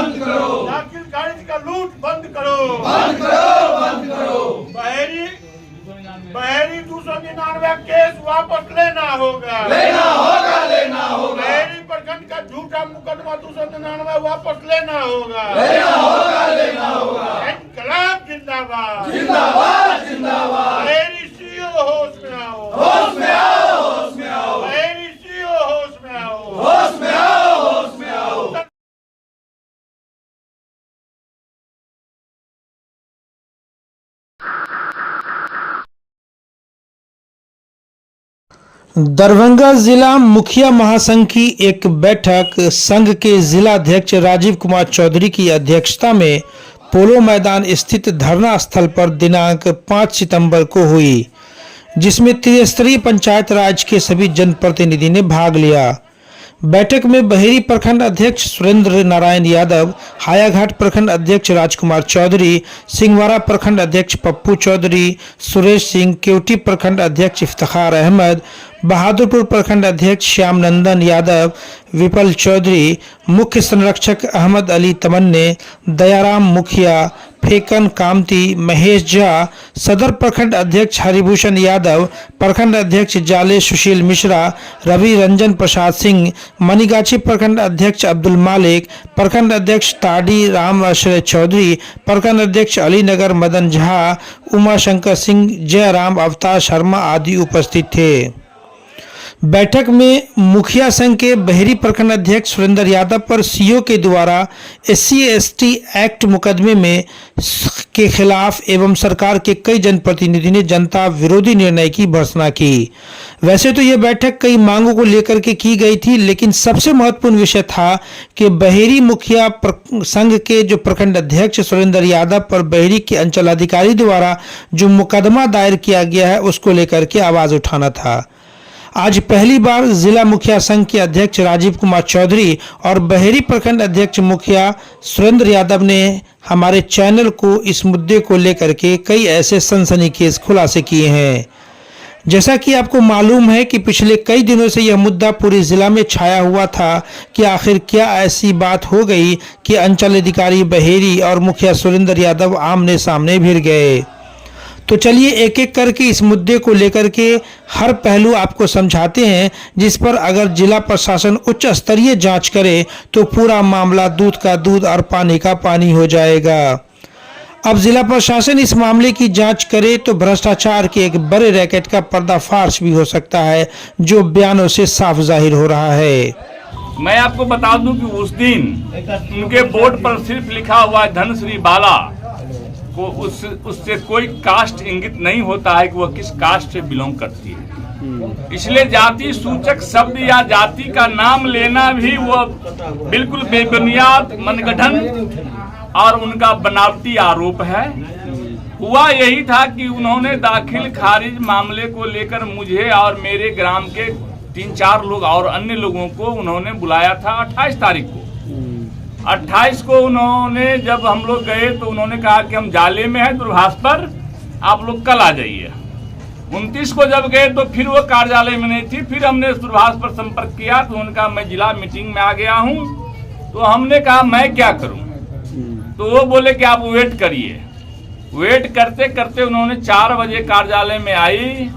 बंद करो। दाखिल खारिज का लूट बंद करो। बंद करो, बंद करो। बहेरी 299 केस वापस लेना होगा। लेना होगा, लेना होगा। बहेरी प्रखंड का झूठा मुकदमा 299 वापस लेना होगा। लेना होगा, लेना होगा। इंकलाब जिंदाबाद। जिंदाबाद, जिंदाबाद। बहेरी सीओ होश में आओ। होश में आओ, होश में आओ। बहेरी सीओ होश में आओ। होश में आओ, होश में आओ। दरभंगा जिला मुखिया महासंघ की एक बैठक संघ के जिला अध्यक्ष राजीव कुमार चौधरी की अध्यक्षता में पोलो मैदान स्थित धरना स्थल पर दिनांक 5 सितंबर को हुई, जिसमें त्रिस्तरीय पंचायत राज के सभी जनप्रतिनिधि ने भाग लिया। बैठक में बहेरी प्रखंड अध्यक्ष सुरेंद्र नारायण यादव, हायाघाट प्रखंड अध्यक्ष राजकुमार चौधरी, सिंहवाड़ा प्रखंड अध्यक्ष पप्पू चौधरी, सुरेश सिंह, केवटी प्रखंड अध्यक्ष इफ्तिखार अहमद, बहादुरपुर प्रखंड अध्यक्ष श्याम नंदन यादव, विपल चौधरी, मुख्य संरक्षक अहमद अली तमन्ने, दयाराम मुखिया, फेकन कामती, महेश झा, सदर प्रखंड अध्यक्ष हरिभूषण यादव, प्रखंड अध्यक्ष जाले सुशील मिश्रा, रवि रंजन प्रसाद सिंह, मनीगाछी प्रखंड अध्यक्ष अब्दुल मालिक, प्रखंड अध्यक्ष ताड़ी राम आश्रय चौधरी, प्रखंड अध्यक्ष अलीनगर मदन झा, उमाशंकर सिंह, जयराम, अवतार शर्मा आदि उपस्थित थे। बैठक में मुखिया संघ के बहेरी प्रखंड अध्यक्ष सुरेंद्र यादव पर सीओ के द्वारा SC/ST एक्ट मुकदमे में के खिलाफ एवं सरकार के कई जनप्रतिनिधि ने जनता विरोधी निर्णय की भर्त्सना की। वैसे तो यह बैठक कई मांगों को लेकर के की गई थी, लेकिन सबसे महत्वपूर्ण विषय था कि बहेरी मुखिया संघ के जो प्रखंड अध्यक्ष सुरेंद्र यादव पर बहेरी के अंचल अधिकारी द्वारा जो मुकदमा दायर किया गया है उसको लेकर के आवाज उठाना था। आज पहली बार जिला मुखिया संघ के अध्यक्ष राजीव कुमार चौधरी और बहेरी प्रखंड अध्यक्ष मुखिया सुरेंद्र यादव ने हमारे चैनल को इस मुद्दे को लेकर के कई ऐसे सनसनीखेज खुलासे किए हैं। जैसा कि आपको मालूम है कि पिछले कई दिनों से यह मुद्दा पूरे जिला में छाया हुआ था कि आखिर क्या ऐसी बात हो गई कि अंचल अधिकारी बहेरी और मुखिया सुरेंद्र यादव आमने सामने भिड़ गए। तो चलिए एक एक करके इस मुद्दे को लेकर के हर पहलू आपको समझाते हैं, जिस पर अगर जिला प्रशासन उच्च स्तरीय जांच करे तो पूरा मामला दूध का दूध और पानी का पानी हो जाएगा। अब जिला प्रशासन इस मामले की जांच करे तो भ्रष्टाचार के एक बड़े रैकेट का पर्दाफाश भी हो सकता है, जो बयानों से साफ जाहिर हो रहा है। मैं आपको बता दूं कि उस दिन उनके बोर्ड पर सिर्फ लिखा हुआ धनश्री बाला को उससे कोई कास्ट इंगित नहीं होता है कि वह किस कास्ट से बिलोंग करती है। इसलिए जाति सूचक शब्द या जाति का नाम लेना भी वो बिल्कुल बेबुनियाद मनगढ़ंत और उनका बनावटी आरोप है। हुआ यही था कि उन्होंने दाखिल खारिज मामले को लेकर मुझे और मेरे ग्राम के 3-4 लोग और अन्य लोगों को उन्होंने बुलाया था 28 तारीख को। 28 को उन्होंने जब हम लोग गए तो उन्होंने कहा कि हम जाले में हैं दूरभाष पर, आप लोग कल आ जाइए। 29 को जब गए तो फिर वो कार्यालय में नहीं थी। फिर हमने दूरभाष पर संपर्क किया तो उनका मैं जिला मीटिंग में आ गया हूँ। तो हमने कहा मैं क्या करूँ, तो वो बोले कि आप वेट करिए। वेट करते करते उन्होंने 4 बजे कार्यालय में आई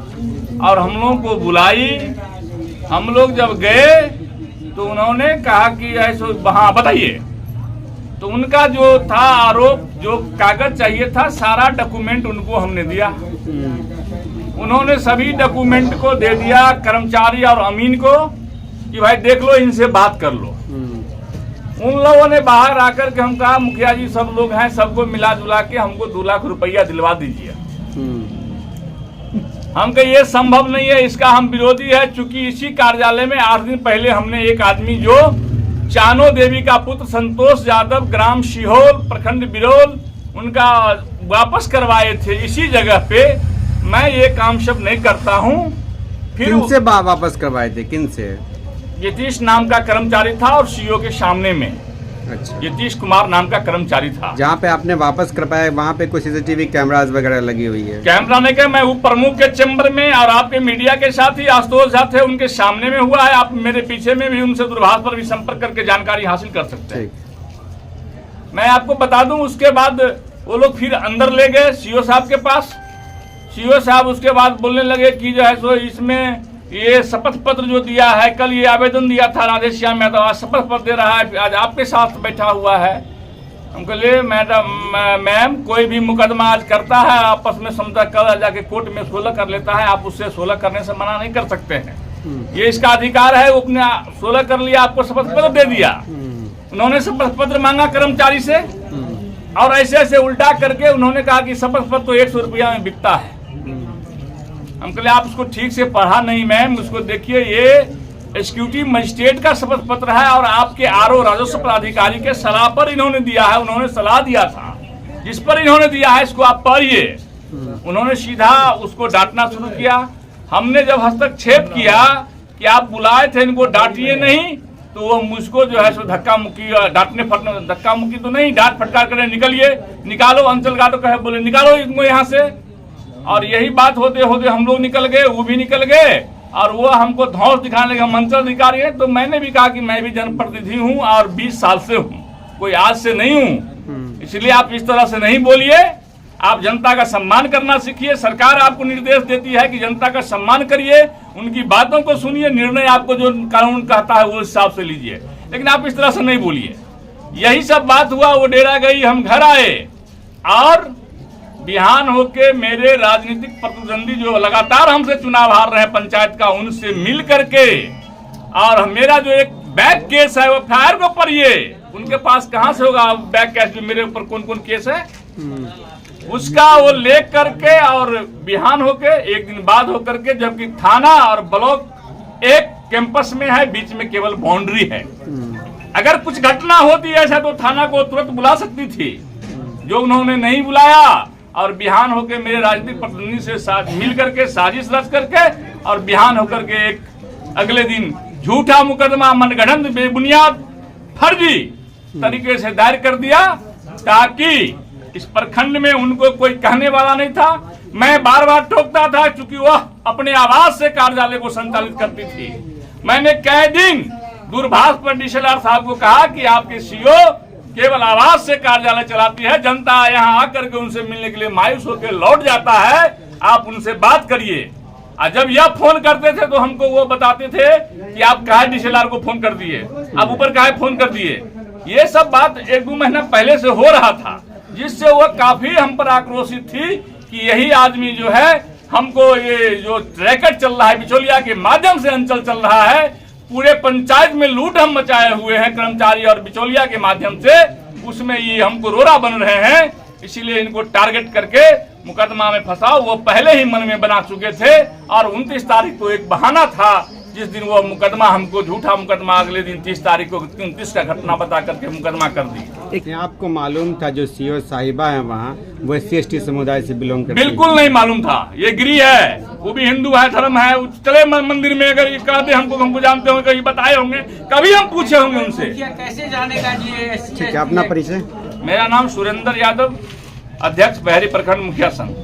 और हम लोगों को बुलाई। हम लोग जब गए तो उन्होंने कहा कि ऐसे हाँ बताइए। तो उनका जो था आरोप, जो कागज चाहिए था, सारा डॉक्यूमेंट उनको हमने दिया। उन्होंने सभी डॉक्यूमेंट को दे दिया कर्मचारी और अमीन को कि भाई देख लो, इनसे बात कर लो। उन लोगों ने बाहर आकर के हम कहा मुखिया जी सब लोग हैं, सबको मिला जुला के हमको 2 लाख रुपया दिलवा दीजिए। हम कहे ये संभव नहीं है, इसका हम विरोधी है। चूंकि इसी कार्यालय में 8 दिन पहले हमने एक आदमी जो चानो देवी का पुत्र संतोष यादव, ग्राम शिहोल, प्रखंड बिरोल, उनका वापस करवाए थे इसी जगह पे। मैं ये काम सब नहीं करता हूँ। फिर किनसे वापस करवाए थे, किनसे? यतीश नाम का कर्मचारी था और सीओ के सामने में। अच्छा, यतीश कुमार नाम का कर्मचारी था। जहाँ पे आपने वापस करवाया वहाँ पे कुछ CCTV कैमरास वगैरह लगी हुई है? कैमरा नहीं क्या, मैं उप प्रमुख के चैम्बर में और आपके मीडिया के साथ ही आशुतोष झा थे, उनके सामने में हुआ है। आप मेरे पीछे में भी उनसे दूरभाष पर भी संपर्क करके जानकारी हासिल कर सकते हैं। मैं आपको बता दूं, उसके बाद वो लोग फिर अंदर ले गए सीओ साहब के पास। सीओ साहब उसके बाद बोलने लगे कि जो है सो इसमें ये शपथ पत्र जो दिया है, कल ये आवेदन दिया था राजेश श्याम यादव, आज शपथ पत्र दे रहा है, आज आपके साथ बैठा हुआ है। हम कहले मैम कोई भी मुकदमा आज करता है आपस में समझा कर जाके कोर्ट में 16 कर लेता है, आप उससे 16 करने से मना नहीं कर सकते हैं, ये इसका अधिकार है। उसने 16 कर लिया, आपको शपथ पत्र दे दिया। उन्होंने शपथ पत्र मांगा कर्मचारी से और ऐसे ऐसे उल्टा करके उन्होंने कहा कि शपथ पत्र तो 100 रुपया में बिकता है। हम कहले आप उसको ठीक से पढ़ा नहीं मैम, उसको देखिए ये एग्जीक्यूटिव मजिस्ट्रेट का शपथ पत्र है और आपके आरओ राजस्व पदाधिकारी के सलाह पर इन्होंने दिया है, उन्होंने सलाह दिया था जिस पर इन्होंने दिया है, इसको आप पढ़िए। उन्होंने सीधा उसको डांटना शुरू किया। हमने जब हस्तक्षेप किया कि आप बुलाए थे इनको, डांटिए नहीं, तो वो मुझको जो है सो धक्का मुक्की, डांटने फटने, धक्का मुक्की तो नहीं, डांट फटकार करे, निकलिए, निकालो, अंचल गाटो कहे बोले निकालो इनको यहाँ से। और यही बात होते होते हम लोग निकल गए, वो भी निकल गए और वो हमको धौंस दिखाने लगे, हम अंचल अधिकारी हैं। तो मैंने भी कहा कि मैं भी जनप्रतिनिधि हूँ और 20 साल से हूँ, कोई आज से नहीं हूँ, इसलिए आप इस तरह से नहीं बोलिए, आप जनता का सम्मान करना सीखिए। सरकार आपको निर्देश देती है कि जनता का सम्मान करिए, उनकी बातों को सुनिए, निर्णय आपको जो कानून कहता है वो हिसाब से लीजिए, लेकिन आप इस तरह से नहीं बोलिए। यही सब बात हुआ, वो डेरा गई, हम घर आए और बिहान होके मेरे राजनीतिक प्रतिद्वंदी जो लगातार हमसे चुनाव हार रहे हैं पंचायत का, उनसे मिल करके और मेरा जो एक बैक केस है वो फायर को पढ़िए, उनके पास कहां से होगा बैक केस, जो मेरे ऊपर कौन कौन केस है उसका वो ले करके और बिहान होके एक दिन बाद होकर के, जबकि थाना और ब्लॉक एक कैंपस में है, बीच में केवल बाउंड्री है। अगर कुछ घटना होती ऐसा तो थाना को तुरंत बुला सकती थी, जो उन्होंने नहीं बुलाया और बिहान होके मेरे राजनीतिक प्रतिनिधि से साथ मिल करके साजिश रच करके और बिहान होकर के एक अगले दिन झूठा मुकदमा मनगढ़ंत बेबुनियाद फर्जी तरीके से दायर कर दिया, ताकि इस प्रखंड में उनको कोई कहने वाला नहीं था। मैं बार बार टोकता था क्योंकि वह अपने आवास से कार्यालय को संचालित करती थी। मैंने कई दिन दूरभाष पर डीएसएलआर साहब को कहा कि आपके सीओ केवल आवास से कार्यालय चलाती है, जनता यहाँ आकर के उनसे मिलने के लिए मायूस होकर लौट जाता है, आप उनसे बात करिए। और जब यह फोन करते थे तो हमको वो बताते थे कि आप काहे डीएसएलआर को फोन कर दिए, आप ऊपर काहे फोन कर दिए। ये सब बात 1-2 महीना पहले से हो रहा था, जिससे वो काफी हम पर आक्रोशित थी कि यही आदमी जो है हमको ये जो रैकेट चल रहा है बिचौलिया के माध्यम से अंचल चल रहा है, पूरे पंचायत में लूट हम मचाए हुए हैं कर्मचारी और बिचौलिया के माध्यम से, उसमें ये हमको रोड़ा बन रहे हैं, इसीलिए इनको टारगेट करके मुकदमा में फंसाओ। वो पहले ही मन में बना चुके थे और 29 तारीख को एक बहाना था जिस दिन वो मुकदमा हमको झूठा मुकदमा अगले दिन 30 तारीख को 29 का घटना बता करके मुकदमा कर दी। एक आपको मालूम था जो सीओ साहिबा है वहाँ वो SC/ST समुदाय से बिलोंग करती है? बिल्कुल नहीं मालूम था, ये गिरी है, वो भी हिंदू है, धर्म है, चले मंदिर में, अगर ये कहते हमको जानते होंगे, कभी बताए होंगे, कभी हम पूछे होंगे उनसे। कैसे जानेगा जी? ठीक है, अपना परिचय? मेरा नाम सुरेंद्र यादव, अध्यक्ष बहरी प्रखंड मुखिया संघ।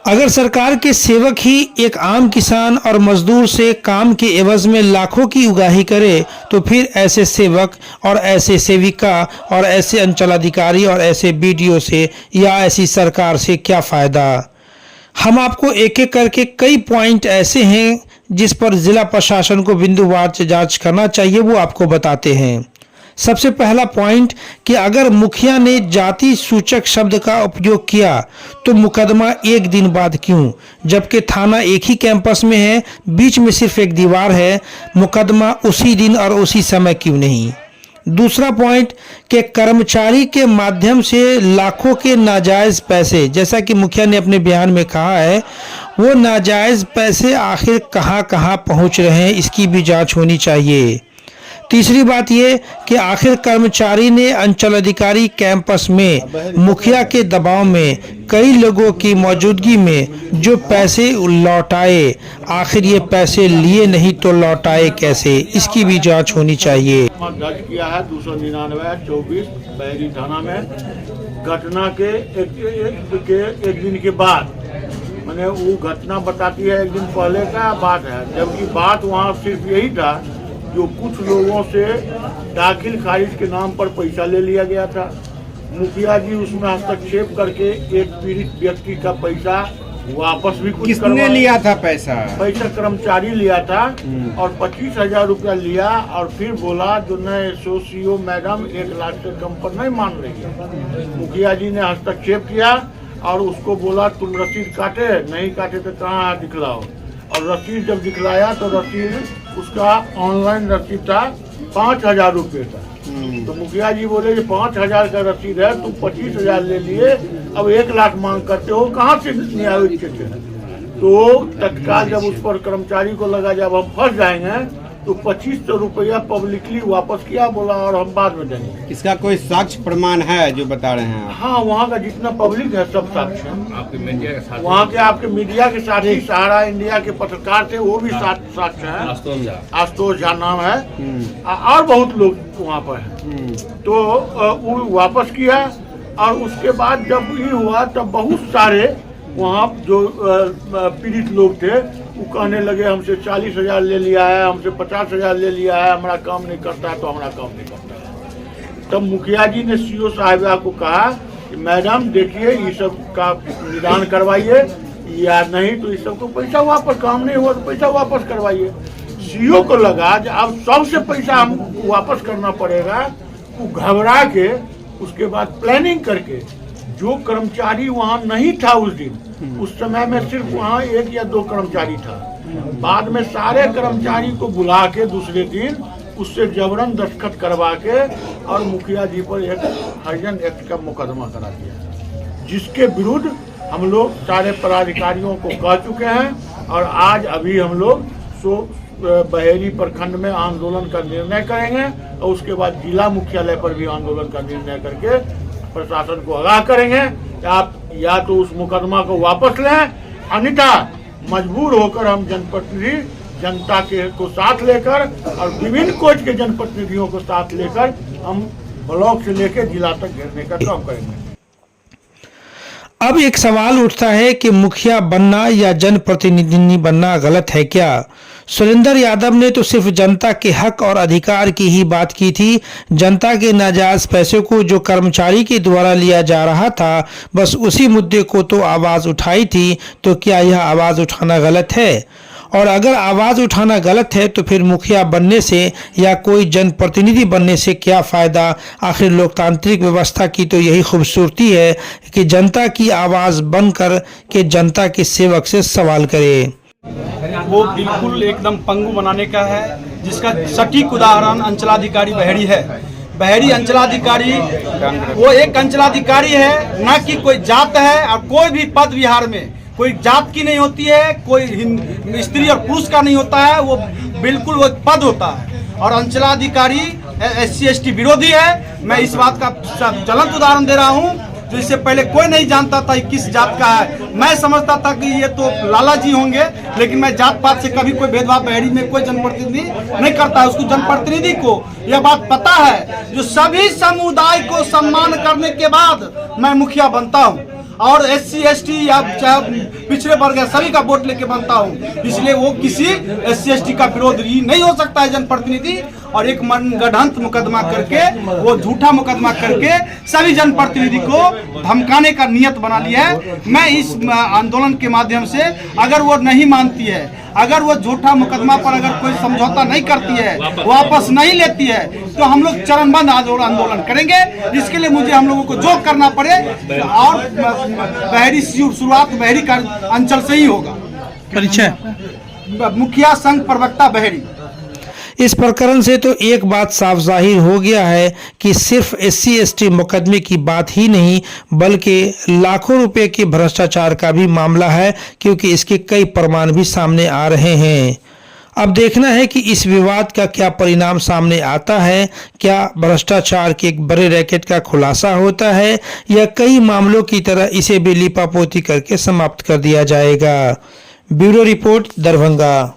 अगर सरकार के सेवक ही एक आम किसान और मजदूर से काम के एवज में लाखों की उगाही करे तो फिर ऐसे सेवक और ऐसे सेविका और ऐसे अंचलाधिकारी और ऐसे BDO से या ऐसी सरकार से क्या फ़ायदा। हम आपको एक एक करके कई पॉइंट ऐसे हैं जिस पर जिला प्रशासन को बिंदुवार से जांच करना चाहिए, वो आपको बताते हैं। सबसे पहला पॉइंट कि अगर मुखिया ने जाति सूचक शब्द का उपयोग किया तो मुकदमा एक दिन बाद क्यों, जबकि थाना एक ही कैंपस में है, बीच में सिर्फ एक दीवार है, मुकदमा उसी दिन और उसी समय क्यों नहीं। दूसरा पॉइंट कि कर्मचारी के माध्यम से लाखों के नाजायज पैसे, जैसा कि मुखिया ने अपने बयान में कहा है, वो नाजायज पैसे आखिर कहां कहां पहुंच रहे हैं, इसकी भी जांच होनी चाहिए। तीसरी बात ये कि आखिर कर्मचारी ने अंचल अधिकारी कैंपस में मुखिया के दबाव में कई लोगों की मौजूदगी में जो पैसे लौटाए, आखिर ये पैसे लिए नहीं तो लौटाए कैसे, इसकी भी जांच होनी चाहिए। दर्ज किया है 299/24 बहरी थाना में। घटना के एक दिन के बाद, मैंने वो घटना बताती है एक दिन पहले का बात है, जबकि बात वहाँ सिर्फ यही था जो कुछ लोगों से दाखिल खारिज के नाम पर पैसा ले लिया गया था। मुखिया जी उसमें हस्तक्षेप करके एक पीड़ित व्यक्ति का पैसा वापस भी कुछ किसने लिया था पैसा? पैसा कर्मचारी लिया था और 25,000 रुपया लिया और फिर बोला जो नए सीओ मैडम 1 लाख से कम पर नहीं मान रही है। मुखिया जी ने हस्तक्षेप किया और उसको बोला तुम रसीद काटे, नहीं काटे तो कहाँ दिखलाओ। और रसीद जब दिखलाया तो रसीद उसका ऑनलाइन रसीद था 5,000 रुपये का। तो मुखिया जी बोले कि 5,000 का रसीद है, तुम 25,000 ले लिए, अब 1 लाख मांग करते हो, कहाँ से न्याय थे? तो तत्काल जब उस पर कर्मचारी को लगा जब हम फंस जाएंगे तो 2500 रुपया पब्लिकली वापस किया, बोला और हम बाद में देंगे। इसका कोई साक्ष्य प्रमाण है जो बता रहे हैं आप? हाँ, वहाँ का जितना पब्लिक है सब साक्ष्य है। आपके मीडिया के साथ वहाँ के आपके मीडिया के साथी सहारा इंडिया के पत्रकार थे, वो भी साक्ष्य है। आशुतोष झा नाम है और बहुत लोग वहाँ पर हैं। तो वो वापस किया और उसके बाद जब ये हुआ तब बहुत सारे वहाँ जो पीड़ित लोग थे वो कहने लगे हमसे 40,000 ले लिया है, हमसे 50,000 ले लिया है, हमारा काम नहीं करता है तो हमारा काम नहीं करता है। तब मुखिया जी ने सीओ साहिबा को कहा कि मैडम देखिए ये सब का निदान करवाइए या नहीं तो इस सब को पैसा वापस, काम नहीं हुआ तो पैसा वापस करवाइए। सीओ को लगा कि अब सबसे पैसा हमको वापस करना पड़ेगा। वो घबरा के उसके बाद प्लानिंग करके जो कर्मचारी वहाँ नहीं था उस दिन, उस समय में सिर्फ वहाँ 1 या 2 कर्मचारी था, बाद में सारे कर्मचारी को बुला के दूसरे दिन उससे जबरन दस्तखत करवा के और मुखिया जी पर एक हरिजन एक्ट का मुकदमा करा दिया, जिसके विरुद्ध हम लोग सारे पदाधिकारियों को कह चुके हैं। और आज अभी हम लोग बहेरी प्रखंड में आंदोलन का निर्णय करेंगे और उसके बाद जिला मुख्यालय पर भी आंदोलन का निर्णय करके प्रशासन को आगाह करेंगे कि आप या तो उस मुकदमा को वापस लें, अन्यथा मजबूर होकर हम जनप्रतिनिधि जनता के को साथ लेकर और विभिन्न कोच के जनप्रतिनिधियों को साथ लेकर हम ब्लॉक से लेकर जिला तक घेरने का काम करेंगे। अब एक सवाल उठता है कि मुखिया बनना या जनप्रतिनिधि बनना गलत है क्या? सुरेंद्र यादव ने तो सिर्फ जनता के हक और अधिकार की ही बात की थी। जनता के नाजायज पैसे को जो कर्मचारी के द्वारा लिया जा रहा था, बस उसी मुद्दे को तो आवाज उठाई थी। तो क्या यह आवाज उठाना गलत है? और अगर आवाज उठाना गलत है तो फिर मुखिया बनने से या कोई जनप्रतिनिधि बनने से क्या फायदा? आखिर लोकतांत्रिक व्यवस्था की तो यही खूबसूरती है कि जनता की आवाज बनकर के जनता के सेवक से सवाल करे। वो बिल्कुल एकदम पंगु बनाने का है, जिसका सटीक उदाहरण अंचलाधिकारी बहेड़ी है। बहेड़ी अंचलाधिकारी वो एक अंचलाधिकारी है, ना कि कोई जात है। और कोई भी पद बिहार में कोई जात की नहीं होती है, कोई स्त्री और पुरुष का नहीं होता है, वो बिल्कुल वो पद होता है। और अंचलाधिकारी SC ST विरोधी है। मैं इस बात का ज्वलंत उदाहरण दे रहा हूँ, जो इससे पहले कोई नहीं जानता था किस जात का है। मैं समझता था कि ये तो लाला जी होंगे, लेकिन मैं जात पात से कभी कोई भेदभाव बहेड़ी में कोई जनप्रतिनिधि नहीं करता है। उसको जनप्रतिनिधि को यह बात पता है, जो सभी समुदाय को सम्मान करने के बाद मैं मुखिया बनता हूँ और SC ST या चाहे पिछड़े वर्ग है सभी का वोट लेके बनता हूँ। इसलिए वो किसी SC ST का विरोधी नहीं हो सकता है जनप्रतिनिधि। और एक मनगढ़ंत मुकदमा करके, वो झूठा मुकदमा करके सभी जनप्रतिनिधि को धमकाने का नियत बना लिया है। मैं इस आंदोलन के माध्यम से, अगर वो नहीं मानती है, अगर वो झूठा मुकदमा पर अगर कोई समझौता नहीं करती है, वापस नहीं लेती है, तो हम लोग चरणबद्ध आंदोलन करेंगे। इसके लिए मुझे हम लोगों को जो करना पड़े, और बहेड़ी शुरुआत बहेड़ी का अंचल से ही होगा। परिचय मुखिया संघ प्रवक्ता बहेड़ी। इस प्रकरण से तो एक बात साफ जाहिर हो गया है कि सिर्फ SC ST मुकदमे की बात ही नहीं, बल्कि लाखों रुपए के भ्रष्टाचार का भी मामला है, क्योंकि इसके कई प्रमाण भी सामने आ रहे हैं। अब देखना है कि इस विवाद का क्या परिणाम सामने आता है। क्या भ्रष्टाचार के एक बड़े रैकेट का खुलासा होता है, या कई मामलों की तरह इसे भी लिपापोती करके समाप्त कर दिया जाएगा। Bureau report, Darbhanga.